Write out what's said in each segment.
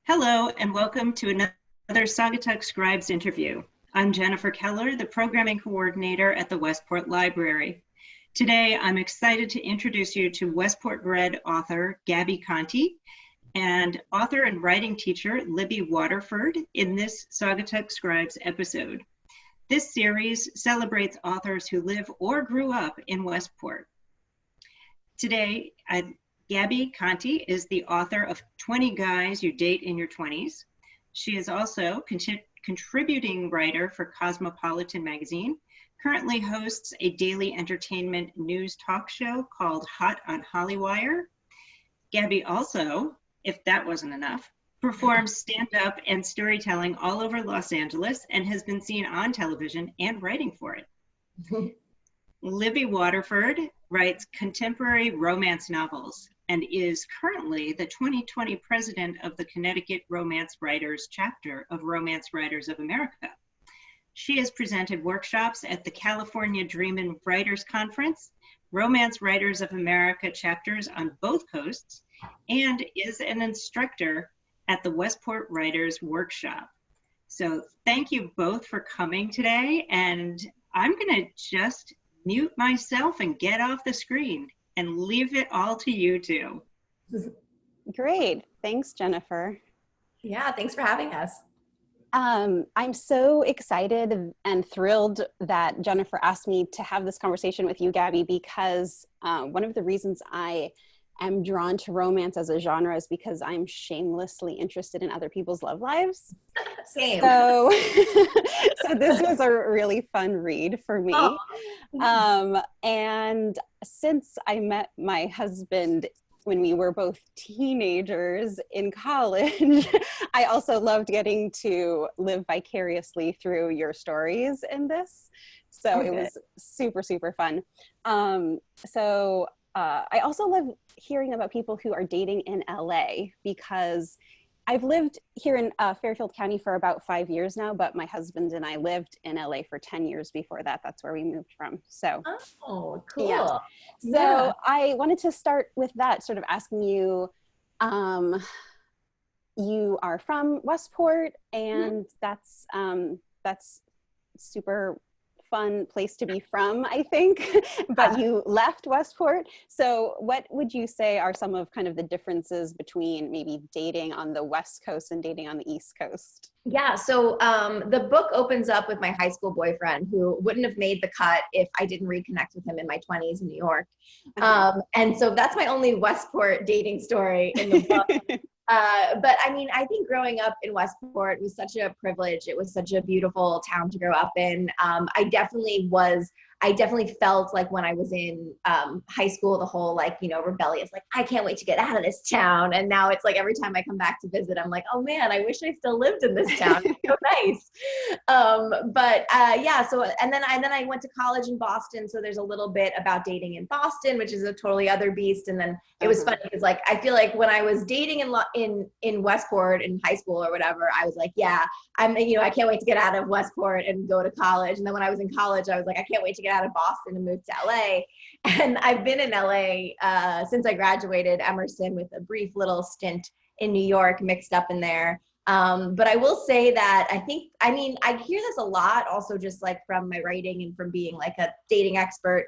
Hello, and welcome to another Saugatuck Scribes interview. I'm Jennifer Keller, the Programming Coordinator at the Westport Library. Today, I'm excited to introduce you to Westport grad author Gabi Conti and author and writing teacher Libby Waterford in this Saugatuck Scribes episode. This series celebrates authors who live or grew up in Westport. Today, Gabi Conti is the author of 20 Guys You Date in Your 20s. She is also contributing writer for Cosmopolitan magazine, currently hosts a daily entertainment news talk show called Hot on Hollywire. Gabi also, if that wasn't enough, performs stand-up and storytelling all over Los Angeles and has been seen on television and writing for it. Libby Waterford writes contemporary romance novels and is currently the 2020 president of the Connecticut Romance Writers chapter of Romance Writers of America. She has presented workshops at the California Dreamin' Writers Conference, Romance Writers of America chapters on both coasts, and is an instructor at the Westport Writers Workshop. So thank you both for coming today, and I'm gonna just mute myself and get off the screen and leave it all to you two. Great. Thanks, Jennifer. Yeah, thanks for having us. I'm so excited and thrilled that Jennifer asked me to have this conversation with you, Gabi, because one of the reasons I am drawn to romance as a genre is because I'm shamelessly interested in other people's love lives. Same. So, so this was a really fun read for me. Oh. And since I met my husband when we were both teenagers in college, I also loved getting to live vicariously through your stories in this. So it was super, super fun. I also love hearing about people who are dating in LA because I've lived here in Fairfield County for about 5 years now, but my husband and I lived in LA for 10 years before that. That's where we moved from. So, oh, cool. Yeah. So I wanted to start with that, sort of asking you, you are from Westport, and that's super fun place to be from, I think, but you left Westport. So what would you say are some of kind of the differences between maybe dating on the West Coast and dating on the East Coast? Yeah, so the book opens up with my high school boyfriend who wouldn't have made the cut if I didn't reconnect with him in my 20s in New York. And so that's my only Westport dating story in the book. But I mean, I think growing up in Westport was such a privilege. It was such a beautiful town to grow up in. I definitely felt like when I was in high school, the whole rebellious, like, I can't wait to get out of this town. And now it's like every time I come back to visit, I'm like, oh man, I wish I still lived in this town. It's so nice. And then I went to college in Boston. So there's a little bit about dating in Boston, which is a totally other beast. And then it was funny because I feel like when I was dating in Westport in high school or whatever, I was like, yeah, I can't wait to get out of Westport and go to college. And then when I was in college, I was like, I can't wait to get out of Boston and move to LA. And I've been in LA since I graduated Emerson with a brief little stint in New York mixed up in there. But I will say that I hear this a lot also just like from my writing and from being like a dating expert,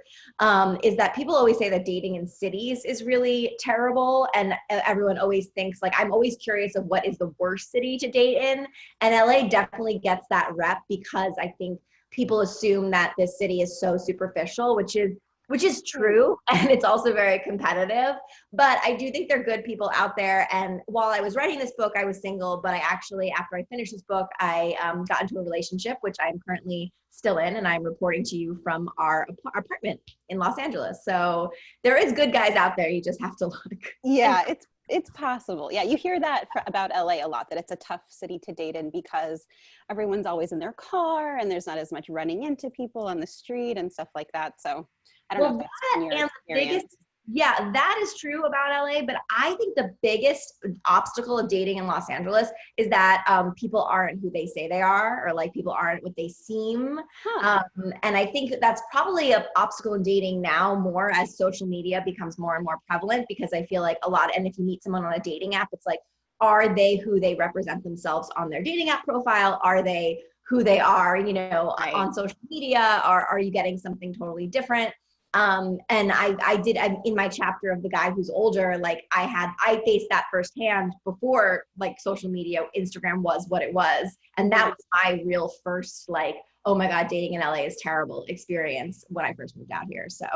is that people always say that dating in cities is really terrible. And everyone always thinks like, I'm always curious of what is the worst city to date in. And LA definitely gets that rep because I think people assume that this city is so superficial, which is true. And it's also very competitive, but I do think there are good people out there. And while I was writing this book, I was single, but I actually, after I finished this book, I got into a relationship, which I'm currently still in, and I'm reporting to you from our apartment in Los Angeles. So there is good guys out there. You just have to look. Yeah, it's possible. Yeah, you hear that about LA a lot, that it's a tough city to date in because everyone's always in their car and there's not as much running into people on the street and stuff like that. So I don't know if that's been your experience. Yeah, that is true about LA, but I think the biggest obstacle of dating in Los Angeles is that people aren't who they say they are, or like people aren't what they seem. And I think that's probably an obstacle in dating now more as social media becomes more and more prevalent, because I feel like and if you meet someone on a dating app, it's like, are they who they represent themselves on their dating app profile? Are they who they are, you know, Right. on social media? Or are you getting something totally different? And I did in my chapter of the guy who's older, like I faced that firsthand before like social media, Instagram was what it was. And that was my real first, like, oh my God, dating in LA is terrible experience when I first moved out here. So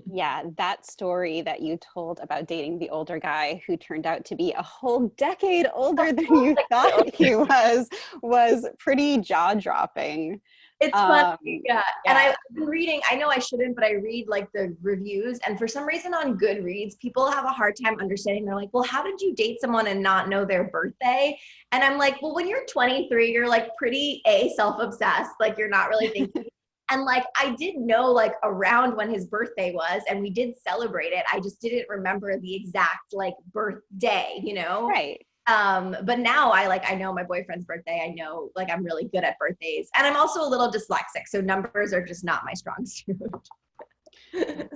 yeah, that story that you told about dating the older guy who turned out to be a whole decade older than you thought he was pretty jaw-dropping. it's funny, yeah. And yeah. I've been reading, I know I shouldn't, but I read like the reviews, and for some reason on Goodreads, people have a hard time understanding. They're like, well, how did you date someone and not know their birthday? And I'm like, well, when you're 23, you're like pretty self-obsessed, like you're not really thinking. And like, I did know like around when his birthday was, and we did celebrate it. I just didn't remember the exact like birthday, you know? Right. But now I know my boyfriend's birthday. I know, like, I'm really good at birthdays, and I'm also a little dyslexic, so numbers are just not my strong suit.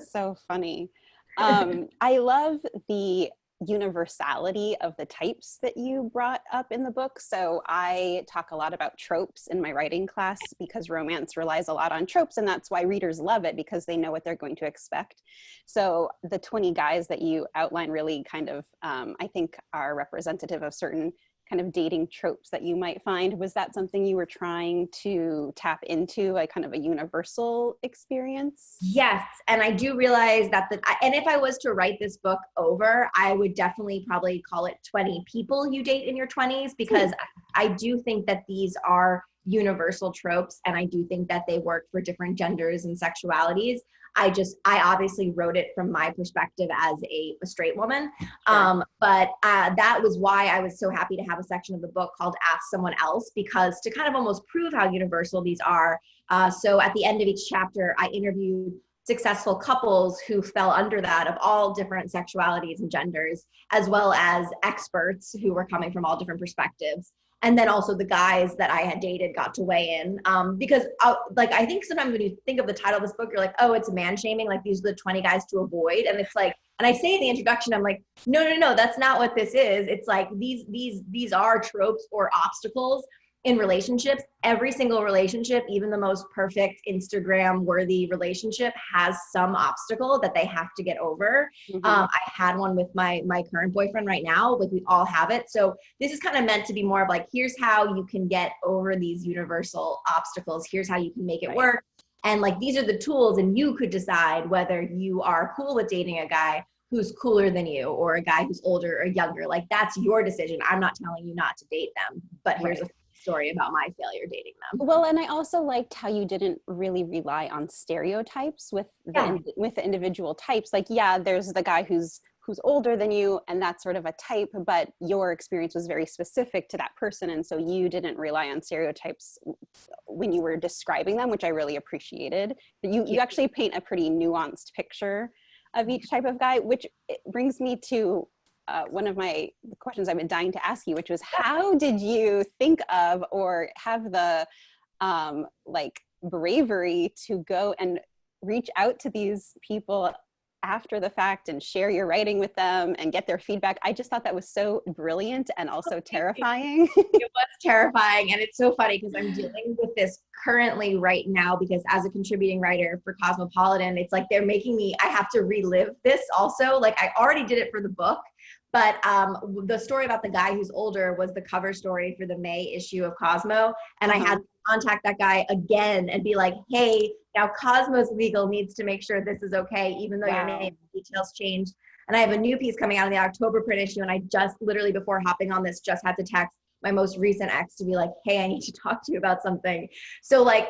So funny. I love the universality of the types that you brought up in the book. So I talk a lot about tropes in my writing class because romance relies a lot on tropes, and that's why readers love it, because they know what they're going to expect. So the 20 guys that you outline really kind of, I think, are representative of certain kind of dating tropes that you might find. Was that something you were trying to tap into, like kind of a universal experience? Yes, and I do realize that and if I was to write this book over, I would definitely probably call it 20 people you date in your 20s, because I do think that these are universal tropes, and I do think that they work for different genders and sexualities. I obviously wrote it from my perspective as a straight woman. Sure. But that was why I was so happy to have a section of the book called Ask Someone Else, because to kind of almost prove how universal these are. So at the end of each chapter, I interviewed successful couples who fell under that, of all different sexualities and genders, as well as experts who were coming from all different perspectives. And then also the guys that I had dated got to weigh in, because like, I think sometimes when you think of the title of this book, you're like, oh, it's man shaming. Like, these are the 20 guys to avoid. And it's like, and I say in the introduction, I'm like, no, that's not what this is. It's like, these are tropes or obstacles in relationships. Every single relationship, even the most perfect Instagram worthy relationship, has some obstacle that they have to get over. Mm-hmm. I had one with my current boyfriend right now. Like, we all have it. So this is kind of meant to be more of like, here's how you can get over these universal obstacles. Here's how you can make it work. And like, these are the tools, and you could decide whether you are cool with dating a guy who's cooler than you, or a guy who's older or younger. Like, that's your decision. I'm not telling you not to date them, but here's a story about my failure dating them. Well, and I also liked how you didn't really rely on stereotypes with the individual types. Like, yeah, there's the guy who's older than you, and that's sort of a type, but your experience was very specific to that person, and so you didn't rely on stereotypes when you were describing them, which I really appreciated. But you actually paint a pretty nuanced picture of each type of guy, which brings me to one of my questions I've been dying to ask you, which was, how did you think of or have the like bravery to go and reach out to these people after the fact and share your writing with them and get their feedback? I just thought that was so brilliant and also terrifying. It was terrifying. And it's so funny because I'm dealing with this currently right now, because as a contributing writer for Cosmopolitan, it's like they're making me, I have to relive this also. Like, I already did it for the book, but the story about the guy who's older was the cover story for the May issue of Cosmo. And I had to contact that guy again and be like, hey, now Cosmos Legal needs to make sure this is okay, even though your name and details changed. And I have a new piece coming out in the October print issue, and I just literally, before hopping on this, just had to text my most recent ex to be like, hey, I need to talk to you about something. So like,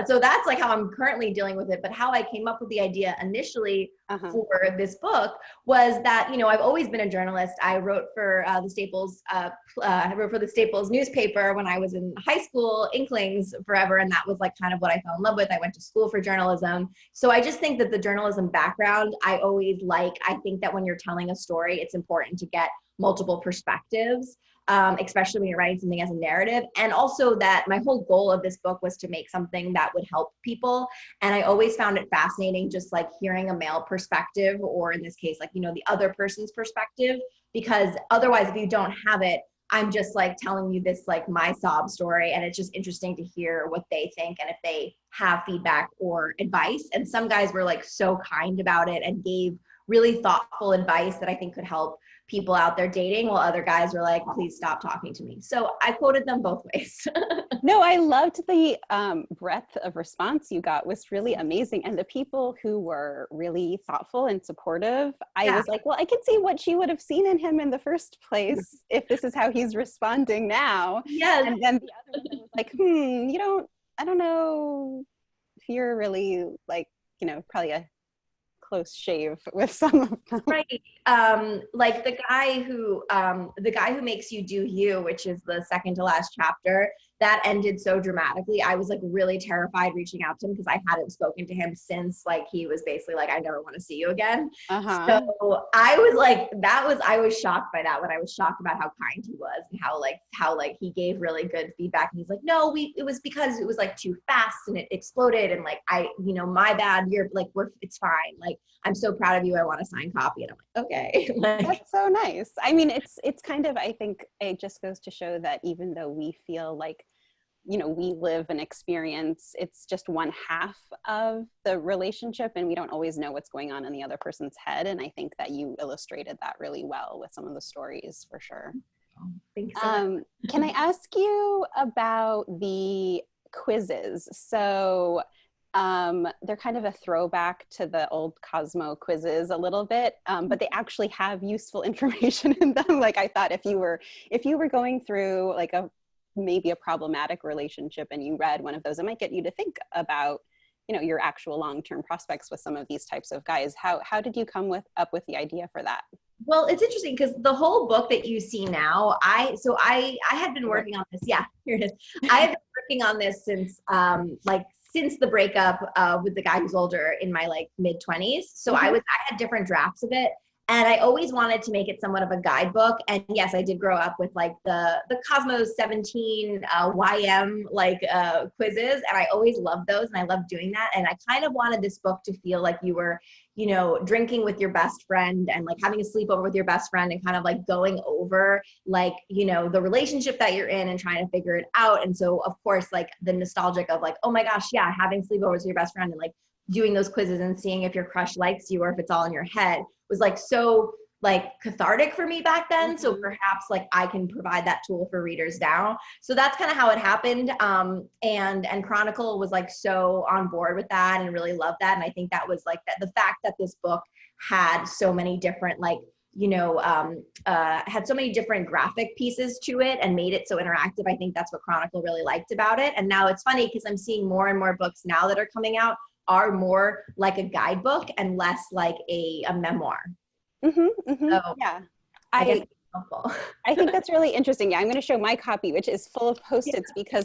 so that's like how I'm currently dealing with it. But how I came up with the idea initially for this book was that, you know, I've always been a journalist. I wrote for the Staples, I wrote for the Staples newspaper when I was in high school, Inklings forever. And that was like kind of what I fell in love with. I went to school for journalism. So I just think that the journalism background, I think that when you're telling a story, it's important to get multiple perspectives. Especially when you're writing something as a narrative. And also that my whole goal of this book was to make something that would help people. And I always found it fascinating, just like hearing a male perspective, or in this case, like, you know, the other person's perspective, because otherwise, if you don't have it, I'm just like telling you this, like my sob story. And it's just interesting to hear what they think and if they have feedback or advice. And some guys were like so kind about it and gave really thoughtful advice that I think could help people out there dating, while other guys were like, please stop talking to me. So I quoted them both ways. No, I loved the breadth of response you got was really amazing. And the people who were really thoughtful and supportive, I was like, well, I can see what she would have seen in him in the first place if this is how he's responding now. Yes. And then the other one was like, I don't know if you're really like, probably a close shave with some of them. Right. Like the guy who makes you do you, which is the second to last chapter, that ended so dramatically. I was like really terrified reaching out to him because I hadn't spoken to him since like he was basically like, I never want to see you again. So I was like, I was shocked by that when I was shocked about how kind he was and how he gave really good feedback. And he's like, no, it was because it was like too fast and it exploded. And like, my bad, it's fine. Like, I'm so proud of you. I want a signed copy. And I'm like, okay. That's so nice. I mean, it's kind of, I think it just goes to show that even though we feel like, we live an experience, it's just one half of the relationship and we don't always know what's going on in the other person's head. And I think that you illustrated that really well with some of the stories for sure. Thanks so much. Can I ask you about the quizzes? So they're kind of a throwback to the old Cosmo quizzes a little bit, but they actually have useful information in them. Like I thought if you were going through like maybe a problematic relationship and you read one of those, it might get you to think about, your actual long-term prospects with some of these types of guys. How did you come up with the idea for that? Well, it's interesting because the whole book that you see now, I had been working on this. Yeah, here it is. I have been working on this since since the breakup with the guy who's older in my like mid-20s. So I had different drafts of it. And I always wanted to make it somewhat of a guidebook. And yes, I did grow up with like the Cosmos 17 YM quizzes. And I always loved those and I loved doing that. And I kind of wanted this book to feel like you were, drinking with your best friend and like having a sleepover with your best friend and kind of like going over like, the relationship that you're in and trying to figure it out. And so of course, like the nostalgic of like, oh my gosh, yeah, having sleepovers with your best friend and like doing those quizzes and seeing if your crush likes you or if it's all in your head was like so like cathartic for me back then. So perhaps like I can provide that tool for readers now. So that's kind of how it happened. And Chronicle was like so on board with that and really loved that. And I think that was like that the fact that this book had so many different like, had so many different graphic pieces to it and made it so interactive. I think that's what Chronicle really liked about it. And now it's funny because I'm seeing more and more books now that are coming out are more like a guidebook and less like a memoir. So, yeah, I think that's really interesting. Yeah, I'm going to show my copy, which is full of Post-its because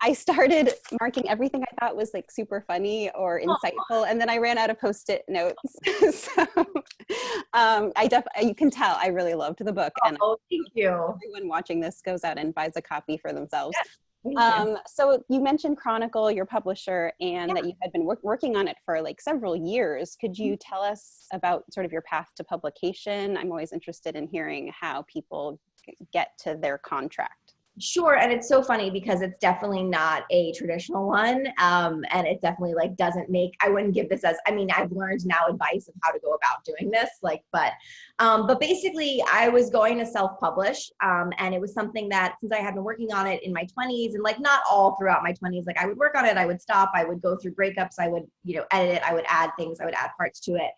I started marking everything I thought was like super funny or insightful, and then I ran out of Post-it notes. So you can tell I really loved the book, and thank you. Everyone watching this goes out and buys a copy for themselves. So you mentioned Chronicle, your publisher, and that you had been working on it for like several years. Could you tell us about sort of your path to publication? I'm always interested in hearing how people get to their contract. Sure. And it's so funny because it's definitely not a traditional one. And it definitely like doesn't I wouldn't give this I've learned now advice of how to go about doing this, but basically I was going to self-publish. And it was something that since I had been working on it in my 20s and like not all throughout my 20s, like I would work on it, I would stop, I would go through breakups, I would, edit it, I would add things, I would add parts to it.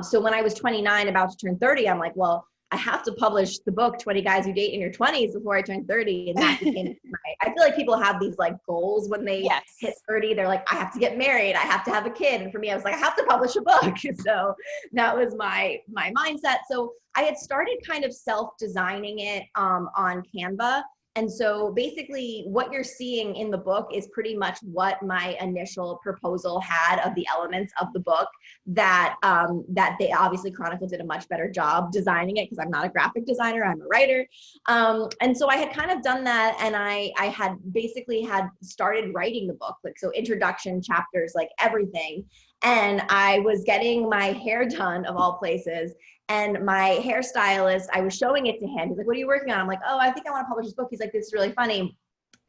So when I was 29, about to turn 30, I'm like, well, I have to publish the book 20 Guys You Date in Your 20s before I turn 30. And that became I feel like people have these like goals when they hit 30. They're like, I have to get married. I have to have a kid. And for me, I was like, I have to publish a book. So that was my mindset. So I had started kind of self-designing it on Canva. And so basically what you're seeing in the book is pretty much what my initial proposal had of the elements of the book that they obviously Chronicle did a much better job designing it because I'm not a graphic designer, I'm a writer. And so I had kind of done that and I had started writing the book, like so introduction, chapters, like everything. And I was getting my hair done of all places. And my hairstylist, I was showing it to him. He's like, what are you working on? I'm like, oh, I think I want to publish this book. He's like, this is really funny.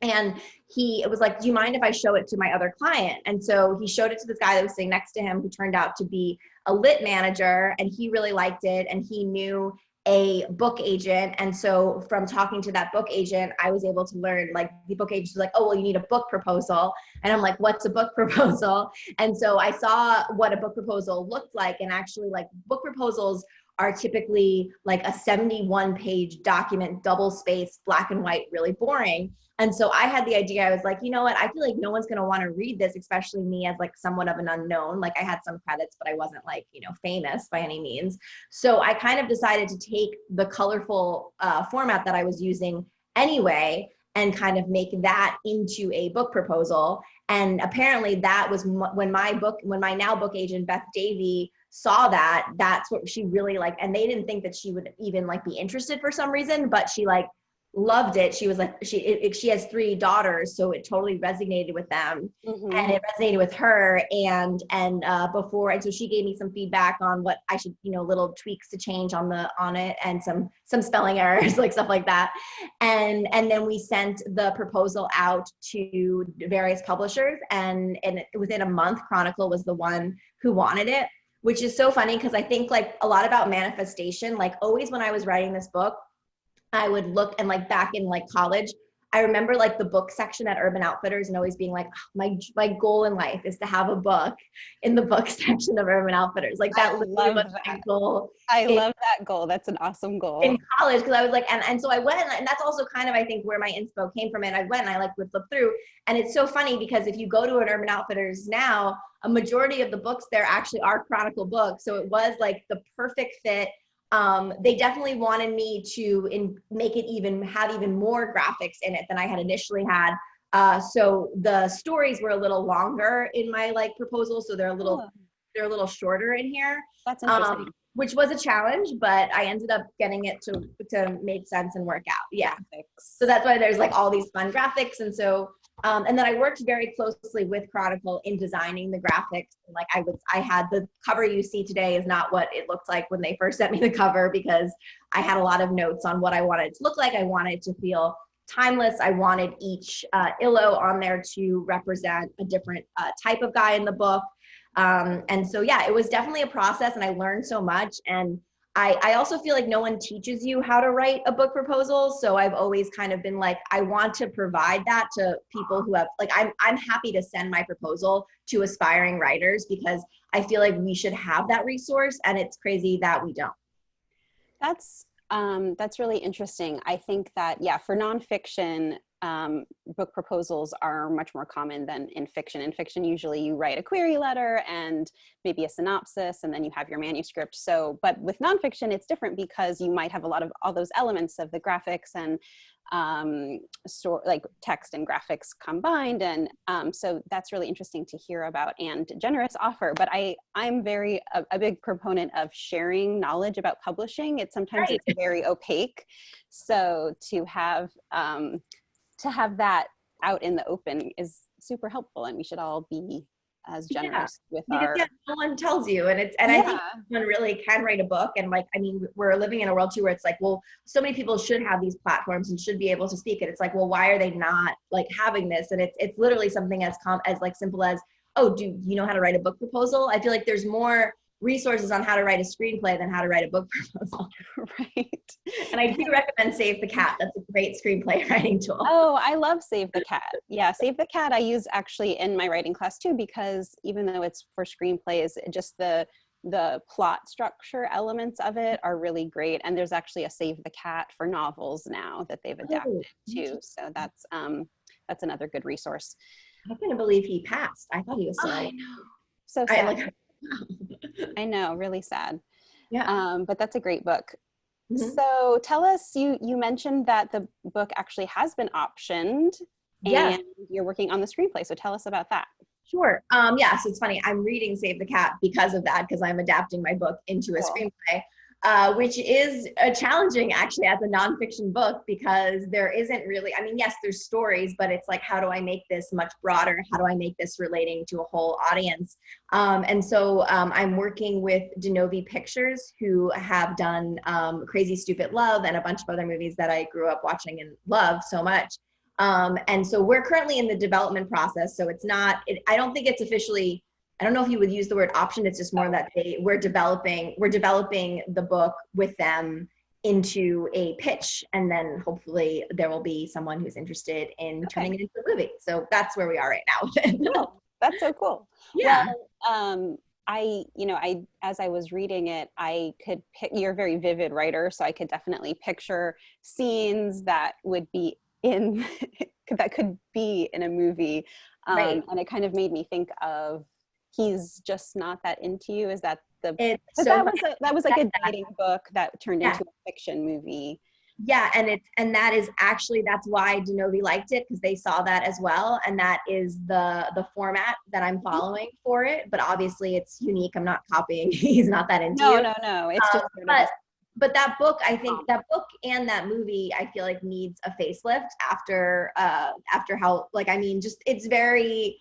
And it was like, do you mind if I show it to my other client? And so he showed it to this guy that was sitting next to him, who turned out to be a lit manager, and he really liked it. And he knew a book agent. And so from talking to that book agent, I was able to learn, like, the book agent was like, oh, well, you need a book proposal. And I'm like, what's a book proposal? And so I saw what a book proposal looked like. And actually, like, book proposals are typically like a 71-page document, double spaced, black and white, really boring. And so I had the idea, I was like, you know what, I feel like no one's going to want to read this, especially me as like somewhat of an unknown. Like, I had some credits, but I wasn't like, you know, famous by any means. So I kind of decided to take the colorful format that I was using anyway and kind of make that into a book proposal. And apparently that was when my now book agent, Beth Davey, saw that, that's what she really liked. And they didn't think that she would even like be interested for some reason, but she like loved it. She was like, she has 3 daughters, so it totally resonated with them. Mm-hmm. And it resonated with her. And so she gave me some feedback on what I should, you know, little tweaks to change on it, and some spelling errors, like stuff like that. And then we sent the proposal out to various publishers, and within a month, Chronicle was the one who wanted it, which is so funny because I think like a lot about manifestation. Like, always when I was writing this book, I would look, and like back in like college, I remember like the book section at Urban Outfitters and always being like, oh, my goal in life is to have a book in the book section of Urban Outfitters. Like, that literally was my goal. I love that goal. That's an awesome goal. In college, because I was like, and so I went, and that's also kind of, I think, where my inspo came from. And I went and I like would flip through. And it's so funny because if you go to an Urban Outfitters now, a majority of the books there actually are Chronicle books. So it was like the perfect fit. They definitely wanted me to make it have even more graphics in it than I had initially had. So the stories were a little longer in my like proposal. So they're a little shorter in here. That's interesting. Which was a challenge, but I ended up getting it to make sense and work out. Yeah. So that's why there's like all these fun graphics. And so, and then I worked very closely with Chronicle in designing the graphics. Like, I had the cover you see today is not what it looked like when they first sent me the cover, because I had a lot of notes on what I wanted it to look like. I wanted it to feel timeless. I wanted each illo on there to represent a different type of guy in the book. And so, yeah, it was definitely a process, and I learned so much. And I also feel like no one teaches you how to write a book proposal. So I've always kind of been like, I want to provide that to people who have, like, I'm happy to send my proposal to aspiring writers, because I feel like we should have that resource, and it's crazy that we don't. That's really interesting. I think that, yeah, for nonfiction, book proposals are much more common than in fiction. In fiction, usually you write a query letter and maybe a synopsis, and then you have your manuscript. So, but with nonfiction, it's different because you might have a lot of all those elements of the graphics and like text and graphics combined. And so that's really interesting to hear about, and generous offer. But I'm a big proponent of sharing knowledge about publishing. It's very opaque. So to have that out in the open is super helpful, and we should all be as generous with our. Yeah, no one tells you, and I think someone really can write a book. And like, I mean, we're living in a world too where it's like, well, so many people should have these platforms and should be able to speak, and it's like, well, why are they not like having this? And it's literally something as like simple as, oh, do you know how to write a book proposal? I feel like there's more resources on how to write a screenplay than how to write a book proposal. Right. And I do recommend Save the Cat. That's a great screenplay writing tool. Oh, I love Save the Cat. Yeah, Save the Cat I use actually in my writing class too, because even though it's for screenplays, just the plot structure elements of it are really great. And there's actually a Save the Cat for novels now that they've adapted too. So that's another good resource. I couldn't believe he passed. I thought he was I know. So sad. I know, really sad. Yeah. But that's a great book. Mm-hmm. So tell us, you mentioned that the book actually has been optioned, and you're working on the screenplay. So tell us about that. Sure. So it's funny. I'm reading Save the Cat because of that, because I'm adapting my book into a screenplay. which is challenging actually as a nonfiction book, because there isn't really, I mean, yes, there's stories, but it's like, how do I make this much broader? How do I make this relating to a whole audience? And so I'm working with Denovi Pictures, who have done Crazy Stupid Love and a bunch of other movies that I grew up watching and love so much. And so we're currently in the development process. So it's not, I don't think it's officially, I don't know if you would use the word option. It's just more that we're developing the book with them into a pitch, and then hopefully there will be someone who's interested in turning it into a movie. So that's where we are right now with it. Oh, that's so cool. Yeah. Well, as I was reading it, I could you're a very vivid writer, so I could definitely picture scenes that would be that could be in a movie. Right. And it kind of made me think of He's Just Not That Into You. Is that that was like a dating book that turned into a fiction movie. Yeah, and that is actually, that's why Denovi liked it, because they saw that as well, and that is the format that I'm following for it. But obviously, it's unique. I'm not copying. He's Not That Into You. No. It's just. But that book, I think that book and that movie, I feel like needs a facelift after how, like, I mean, just it's dated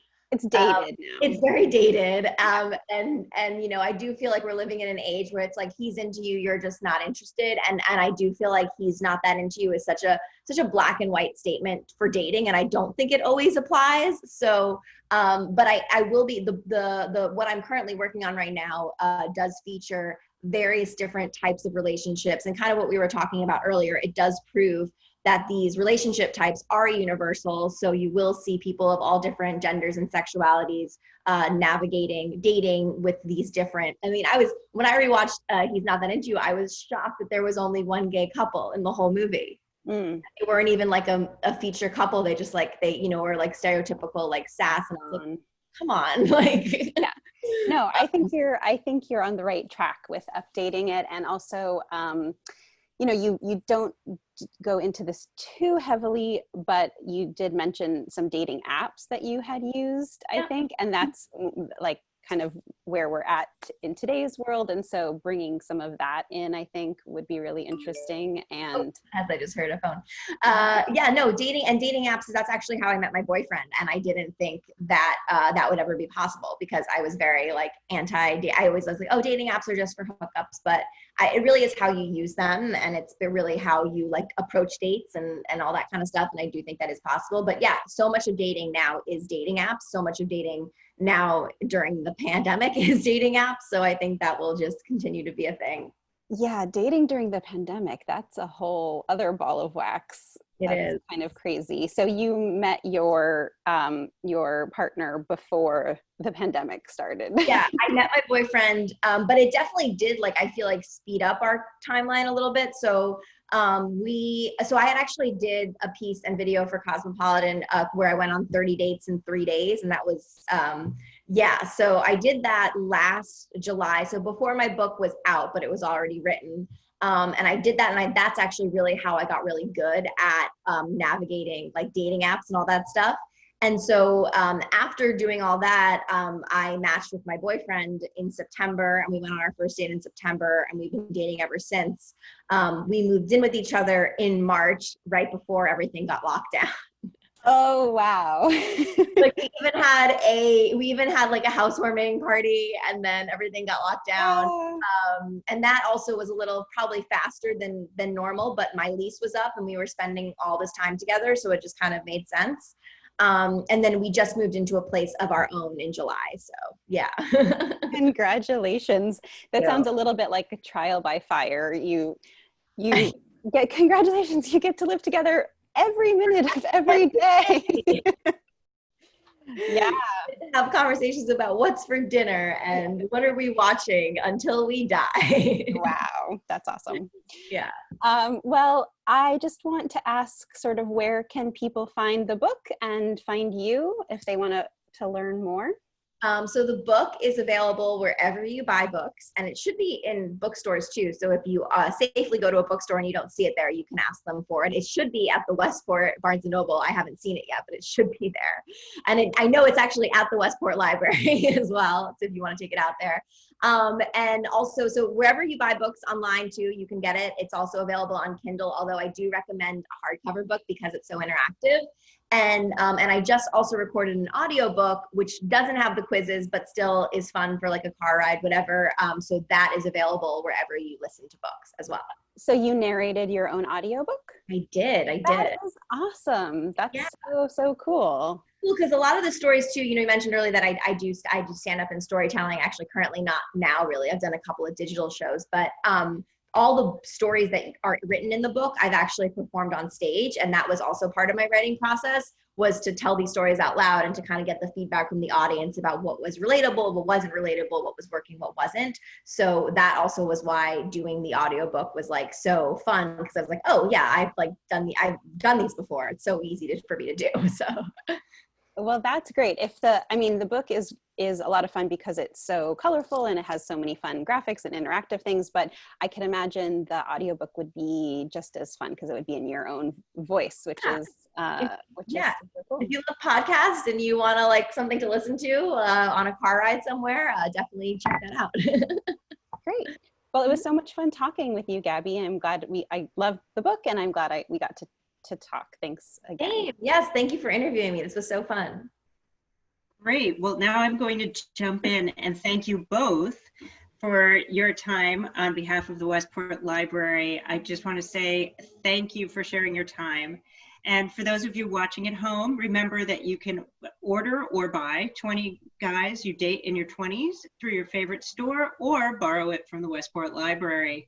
now. It's very dated. And you know, I do feel like we're living in an age where it's like, he's into you, you're just not interested. And I do feel like He's Not That Into You is such a black and white statement for dating. And I don't think it always applies. So, but I will be, the what I'm currently working on right now does feature various different types of relationships, and kind of what we were talking about earlier. It does prove that these relationship types are universal. So you will see people of all different genders and sexualities navigating dating with these different, I mean, when I rewatched He's Not That Into You, I was shocked that there was only one gay couple in the whole movie. They weren't even like a feature couple. They just like, they, you know, were like stereotypical, like sass, and I was like, come on, like. Yeah. No, I think you're on the right track with updating it. And also, you know, you don't go into this too heavily, but you did mention some dating apps that you had used, I think, and that's like kind of where we're at in today's world. And so bringing some of that in, I think, would be really interesting. And as I just heard a phone. Dating apps, that's actually how I met my boyfriend. And I didn't think that that would ever be possible, because I was very like I always was like, oh, dating apps are just for hookups, but it really is how you use them, and it's really how you like approach dates and all that kind of stuff. And I do think that is possible. But yeah, so much of dating now is dating apps. So much of dating now during the pandemic is dating apps. So I think that will just continue to be a thing. Yeah, dating during the pandemic, that's a whole other ball of wax. It is kind of crazy. So you met your partner before the pandemic started. Yeah, I met my boyfriend, but it definitely did, like, I feel like speed up our timeline a little bit. So I had actually did a piece and video for Cosmopolitan where I went on 30 dates in 3 days. And that was, so I did that last July. So before my book was out, but it was already written. And I did that, and that's actually really how I got really good at navigating like dating apps and all that stuff. And so after doing all that, I matched with my boyfriend in September, and we went on our first date in September, and we've been dating ever since. We moved in with each other in March, right before everything got locked down. Oh, wow. Like we even had like a housewarming party, and then everything got locked down. And that also was a little probably faster than normal, but my lease was up and we were spending all this time together. So it just kind of made sense. And then we just moved into a place of our own in July. So yeah. Congratulations. That sounds a little bit like a trial by fire. You get congratulations. You get to live together every minute of every day. Yeah. Have conversations about what's for dinner and what are we watching until we die. Wow. That's awesome. Yeah. Well, I just want to ask sort of, where can people find the book and find you if they want to learn more? So the book is available wherever you buy books, and it should be in bookstores too. So if you safely go to a bookstore and you don't see it there, you can ask them for it. It should be at the Westport Barnes & Noble. I haven't seen it yet, but it should be there. And I know it's actually at the Westport Library as well, so if you want to take it out there. And also, so wherever you buy books online too, you can get it. It's also available on Kindle, although I do recommend a hardcover book because it's so interactive. And I just also recorded an audiobook, which doesn't have the quizzes, but still is fun for like a car ride, whatever. So that is available wherever you listen to books as well. So you narrated your own audiobook? I did. That is awesome. That's so cool. Cool, because a lot of the stories too, you know, you mentioned earlier that I do stand up in storytelling. Actually, currently not now, really. I've done a couple of digital shows, but all the stories that are written in the book, I've actually performed on stage, and that was also part of my writing process, was to tell these stories out loud and to kind of get the feedback from the audience about what was relatable, what wasn't relatable, what was working, what wasn't. So that also was why doing the audiobook was like so fun, because I was like, oh yeah, I've done these before. It's so easy for me to do. So. Well, that's great. The book is a lot of fun because it's so colorful and it has so many fun graphics and interactive things, but I can imagine the audiobook would be just as fun because it would be in your own voice, which is super cool. If you love podcasts and you want to like something to listen to on a car ride somewhere, definitely check that out. Great. Well, it was so much fun talking with you, Gabi. I'm glad I love the book, and I'm glad we got to talk. Thanks again. Hey, yes, thank you for interviewing me. This was so fun. Great. Well, now I'm going to jump in and thank you both for your time on behalf of the Westport Library. I just want to say thank you for sharing your time. And for those of you watching at home, remember that you can order or buy 20 Guys You Date in Your 20s through your favorite store, or borrow it from the Westport Library.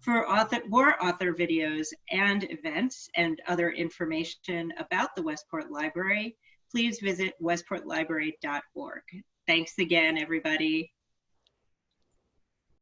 For more author videos and events and other information about the Westport Library, please visit westportlibrary.org. Thanks again, everybody.